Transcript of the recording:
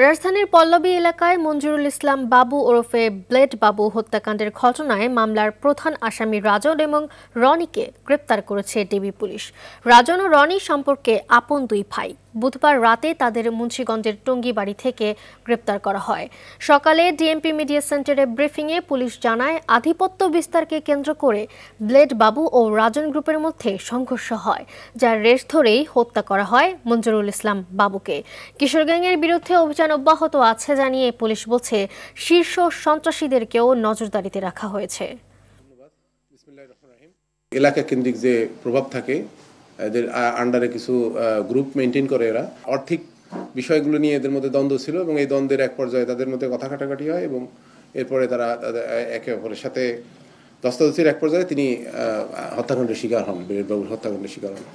রাজধানীর পল্লবী এলাকায় মঞ্জুরুল ইসলাম বাবু ওরফে ব্লেড বাবু হত্যাকাণ্ডের ঘটনায় মামলার প্রধান আসামি রাজন এবং রনিকে গ্রেপ্তার করেছে ডিবি পুলিশ। রাজন ও রনি সম্পর্কে আপন দুই ভাই। বুধবার রাতে তাদের মুন্সিগঞ্জের টঙ্গীবাড়ি থেকে গ্রেপ্তার করা হয়। সকালে ডিএমপি মিডিয়া সেন্টারে ব্রিফিংয়ে পুলিশ জানায়, আধিপত্য বিস্তারকে কেন্দ্র করে ব্লেড বাবু ও রাজন গ্রুপের মধ্যে সংঘর্ষ হয়, যার রেশ ধরেই হত্যা করা হয় মঞ্জুরুল ইসলাম বাবুকে। কিশোর গ্যাংয়ের বিরুদ্ধে অভিযান অব্যাহত আছে জানিয়ে পুলিশ বলছে, শীর্ষ সন্ত্রাসীদেরকেও নজরদারিতে রাখা হয়েছে। এলাকা কেন্দ্রিক যে প্রভাব থাকে, এদের আন্ডারে কিছু গ্রুপ মেনটেন করে, এরা আর্থিক বিষয়গুলো নিয়ে এদের মধ্যে দ্বন্দ্ব ছিল এবং এই দ্বন্দ্বের এক পর্যায়ে তাদের মধ্যে কথা কাটাকাটি হয় এবং এরপরে তারা একে অপরের সাথে ধস্তাধস্তির এক পর্যায়ে তিনি হত্যাকাণ্ডের শিকার হন, ব্লেড বাবুর হত্যাকাণ্ডের শিকার হন।